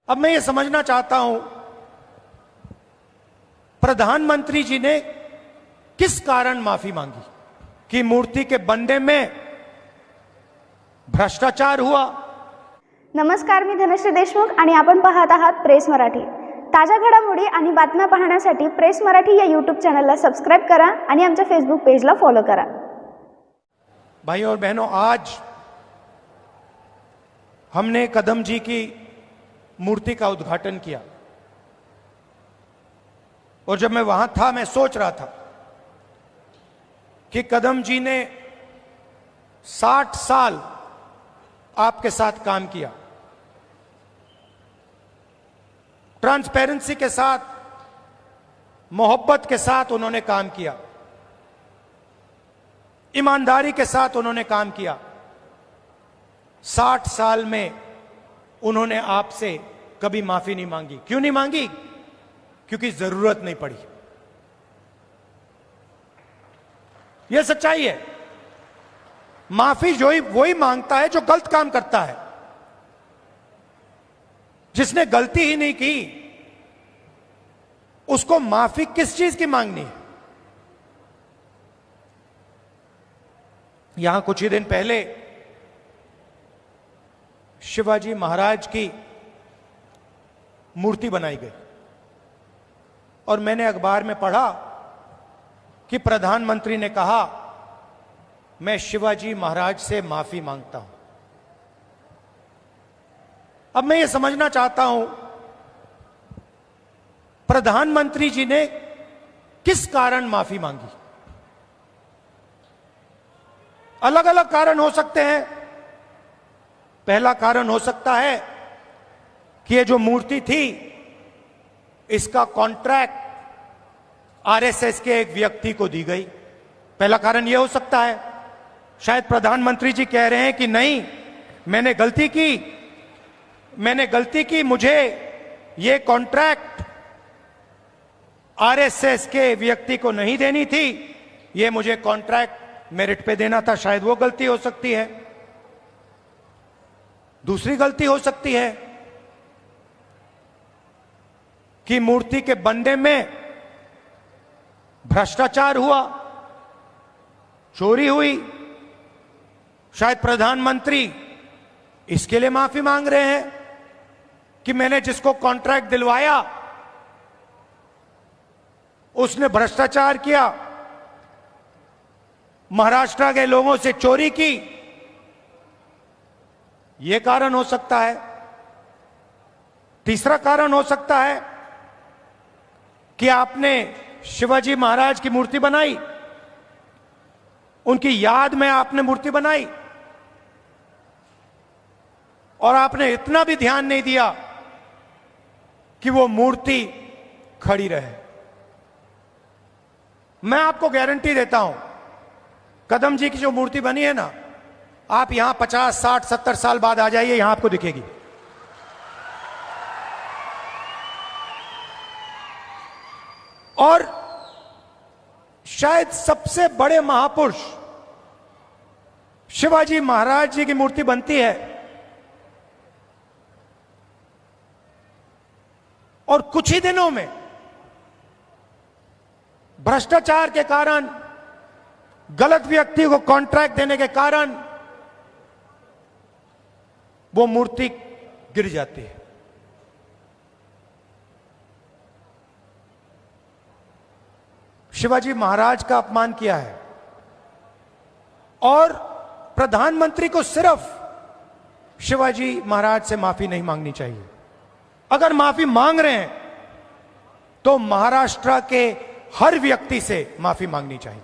अब मैं ये समझना चाहता हूं प्रधानमंत्री जी ने किस कारण माफी मांगी कि मूर्ति के बनने में भ्रष्टाचार हुआ। नमस्कार, मी धनश्री देशमुख आणि आपण पाहत आहात प्रेस मराठी। ताज्या घडामोडी आणि बातम्या पाहण्यासाठी प्रेस मराठी या यूट्यूब चॅनलला सबस्क्राइब करा आणि आमच्या फेसबुक पेजला फॉलो करा। भाइयों और बहनों, आज हमने कदम जी की मूर्ति का उद्घाटन किया और जब मैं वहां था मैं सोच रहा था कि कदम जी ने 60 साल आपके साथ काम किया, ट्रांसपेरेंसी के साथ, मोहब्बत के साथ उन्होंने काम किया, ईमानदारी के साथ उन्होंने काम किया। 60 साल में उन्होंने आपसे कभी माफी नहीं मांगी। क्यों नहीं मांगी? क्योंकि जरूरत नहीं पड़ी। यह सच्चाई है। माफी जो ही वही मांगता है जो गलत काम करता है। जिसने गलती ही नहीं की उसको माफी किस चीज की मांगनी है? यहां कुछ ही दिन पहले शिवाजी महाराज की मूर्ति बनाई गई और मैंने अखबार में पढ़ा कि प्रधानमंत्री ने कहा मैं शिवाजी महाराज से माफी मांगता हूं। अब मैं ये समझना चाहता हूं प्रधानमंत्री जी ने किस कारण माफी मांगी। अलग अलग कारण हो सकते हैं। पहला कारण हो सकता है कि ये जो मूर्ति थी इसका कॉन्ट्रैक्ट आरएसएस के एक व्यक्ति को दी गई। पहला कारण यह हो सकता है। शायद प्रधानमंत्री जी कह रहे हैं कि नहीं, मैंने गलती की, मुझे यह कॉन्ट्रैक्ट आरएसएस के व्यक्ति को नहीं देनी थी, यह मुझे कॉन्ट्रैक्ट मेरिट पे देना था। शायद वो गलती हो सकती है। दूसरी गलती हो सकती है कि मूर्ति के बनने में भ्रष्टाचार हुआ, चोरी हुई। शायद प्रधानमंत्री इसके लिए माफी मांग रहे हैं कि मैंने जिसको कॉन्ट्रैक्ट दिलवाया उसने भ्रष्टाचार किया, महाराष्ट्र के लोगों से चोरी की। यह कारण हो सकता है। तीसरा कारण हो सकता है कि आपने शिवाजी महाराज की मूर्ति बनाई, उनकी याद में आपने मूर्ति बनाई और आपने इतना भी ध्यान नहीं दिया कि वो मूर्ति खड़ी रहे। मैं आपको गारंटी देता हूं, कदम जी की जो मूर्ति बनी है ना, आप यहां 50, 60, 70 साल बाद आ जाइए, यहां आपको दिखेगी। और शायद सबसे बड़े महापुरुष शिवाजी महाराज जी की मूर्ति बनती है और कुछ ही दिनों में भ्रष्टाचार के कारण, गलत व्यक्ति को कॉन्ट्रैक्ट देने के कारण वो मूर्ति गिर जाती है। शिवाजी महाराज का अपमान किया है और प्रधानमंत्री को सिर्फ शिवाजी महाराज से माफी नहीं मांगनी चाहिए। अगर माफी मांग रहे हैं तो महाराष्ट्र के हर व्यक्ति से माफी मांगनी चाहिए।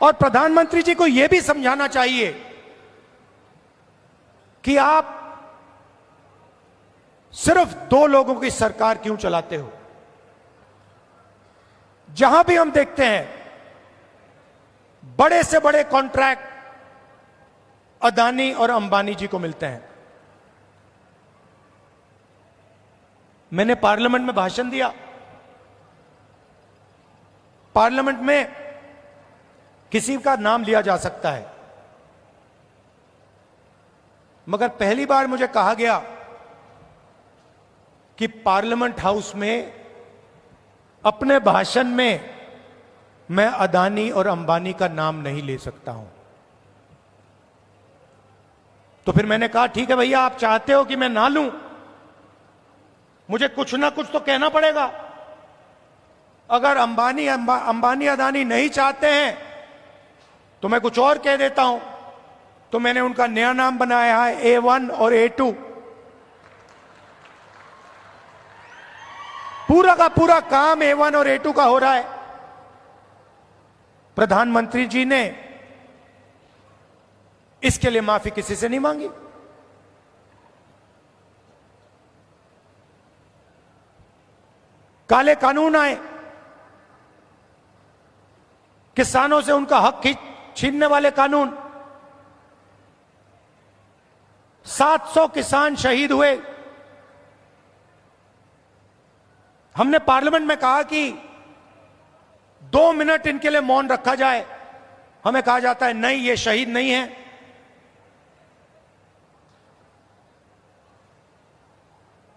और प्रधानमंत्री जी को यह भी समझाना चाहिए कि आप सिर्फ 2 लोगों की सरकार क्यों चलाते हो। जहां भी हम देखते हैं बड़े से बड़े कॉन्ट्रैक्ट अदानी और अंबानी जी को मिलते हैं। मैंने पार्लियामेंट में भाषण दिया। पार्लियामेंट में किसी का नाम लिया जा सकता है। मगर पहली बार मुझे कहा गया कि पार्लियामेंट हाउस में अपने भाषण में मैं अदानी और अंबानी का नाम नहीं ले सकता हूं। तो फिर मैंने कहा ठीक है भैया, आप चाहते हो कि मैं ना लूं, मुझे कुछ ना कुछ तो कहना पड़ेगा। अगर अंबानी अदानी नहीं चाहते हैं तो मैं कुछ और कह देता हूं। तो मैंने उनका नया नाम बनाया है A1 और A2। पूरा का पूरा काम A1 और A2 का हो रहा है। प्रधानमंत्री जी ने इसके लिए माफी किसी से नहीं मांगी। काले कानून आए, किसानों से उनका हक छीनने वाले कानून, 700 किसान शहीद हुए। हमने पार्लियामेंट में कहा कि 2 मिनट इनके लिए मौन रखा जाए। हमें कहा जाता है नहीं, ये शहीद नहीं है।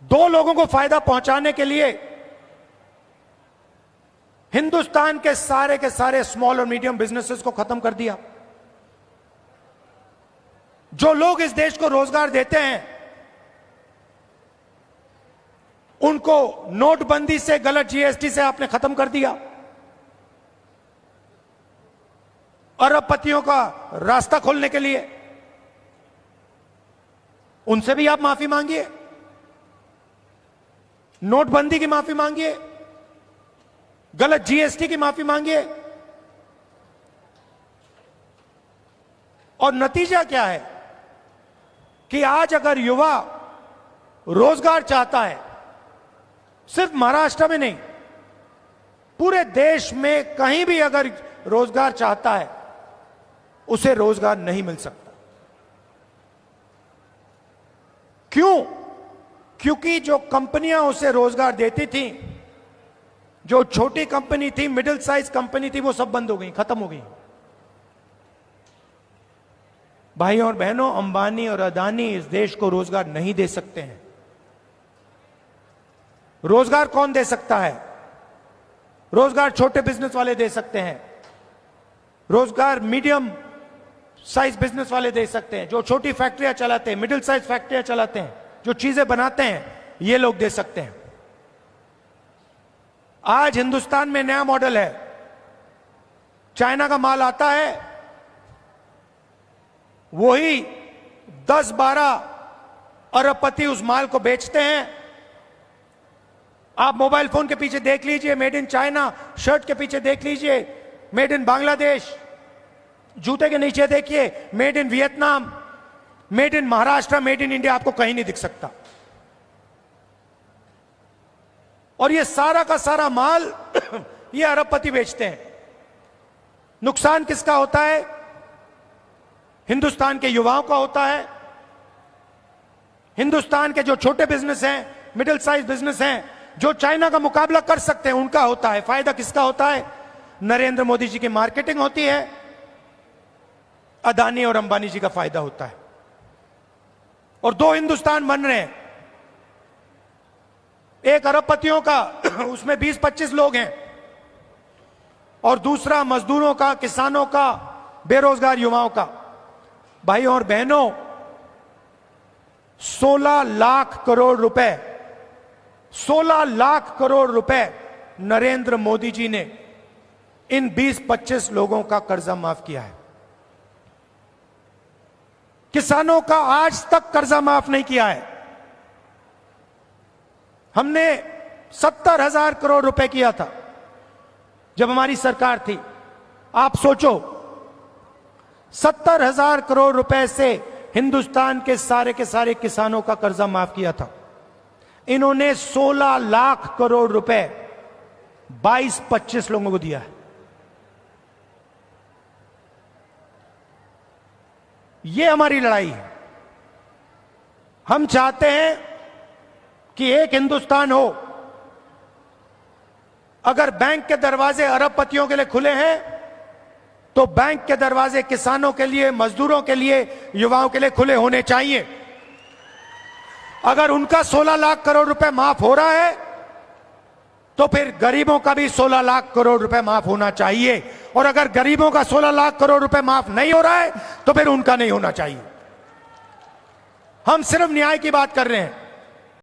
दो लोगों को फायदा पहुंचाने के लिए हिंदुस्तान के सारे स्मॉल और मीडियम बिजनेसेस को खत्म कर दिया। जो लोग इस देश को रोजगार देते हैं उनको नोटबंदी से, गलत जीएसटी से आपने खत्म कर दिया। अरबपतियों का रास्ता खोलने के लिए उनसे भी आप माफी मांगिए, नोटबंदी की माफी मांगिए, गलत जीएसटी की माफी मांगिए। और नतीजा क्या है कि आज अगर युवा रोजगार चाहता है, सिर्फ महाराष्ट्र में नहीं, पूरे देश में कहीं भी अगर रोजगार चाहता है, उसे रोजगार नहीं मिल सकता। क्यों? क्योंकि जो कंपनियां उसे रोजगार देती थी, जो छोटी कंपनी थी, मिडिल साइज कंपनी थी, वो सब बंद हो गई, खत्म हो गई। भाइयों और बहनों, अंबानी और अदानी इस देश को रोजगार नहीं दे सकते हैं। रोजगार कौन दे सकता है? रोजगार छोटे बिजनेस वाले दे सकते हैं, रोजगार मीडियम साइज बिजनेस वाले दे सकते हैं, जो छोटी फैक्ट्रियां चलाते हैं, मिडिल साइज फैक्ट्रियां चलाते हैं, जो चीजें बनाते हैं, ये लोग दे सकते हैं। आज हिंदुस्तान में नया मॉडल है, चाइना का माल आता है, वही 10-12 अरबपति उस माल को बेचते हैं। आप मोबाइल फोन के पीछे देख लीजिए मेड इन चाइना, शर्ट के पीछे देख लीजिए मेड इन बांग्लादेश, जूते के नीचे देखिए made in Vietnam, made in Maharashtra, made in India, आपको कहीं नहीं दिख सकता। और ये सारा का सारा माल ये अरबपति बेचते हैं। नुकसान किसका होता है? हिंदुस्तान के युवाओं का होता है। हिंदुस्तान के जो छोटे बिजनेस हैं, मिडिल साइज बिजनेस हैं, जो चाइना का मुकाबला कर सकते हैं, उनका होता है। फायदा किसका होता है? नरेंद्र मोदी जी की मार्केटिंग होती है, अदानी और अंबानी जी का फायदा होता है। और दो हिंदुस्तान बन रहे हैं, एक अरबपतियों का उसमें 20-25 लोग हैं, और दूसरा मजदूरों का, किसानों का, बेरोजगार युवाओं का। भाइयों और बहनों, 16 लाख करोड़ रुपए, 16 लाख करोड़ रुपए नरेंद्र मोदी जी ने इन 20-25 लोगों का कर्जा माफ किया है। किसानों का आज तक कर्जा माफ नहीं किया है। हमने 70,000 करोड़ रुपए किया था जब हमारी सरकार थी। आप सोचो, 70,000 करोड़ रुपए से हिंदुस्तान के सारे किसानों का कर्जा माफ किया था। इन्होंने 16 लाख करोड़ रुपए 22-25 लोगों को दिया है। ये हमारी लड़ाई है। हम चाहते हैं कि एक हिंदुस्तान हो। अगर बैंक के दरवाजे अरबपतियों के लिए खुले हैं, तो बैंक के दरवाजे किसानों के लिए, मजदूरों के लिए, युवाओं के लिए खुले होने चाहिए। अगर उनका 16 लाख करोड़ रुपए माफ हो रहा है तो फिर गरीबों का भी 16 लाख करोड़ रुपए माफ होना चाहिए, और अगर गरीबों का 16 लाख करोड़ रुपए माफ नहीं हो रहा है तो फिर उनका नहीं होना चाहिए। हम सिर्फ न्याय की बात कर रहे हैं।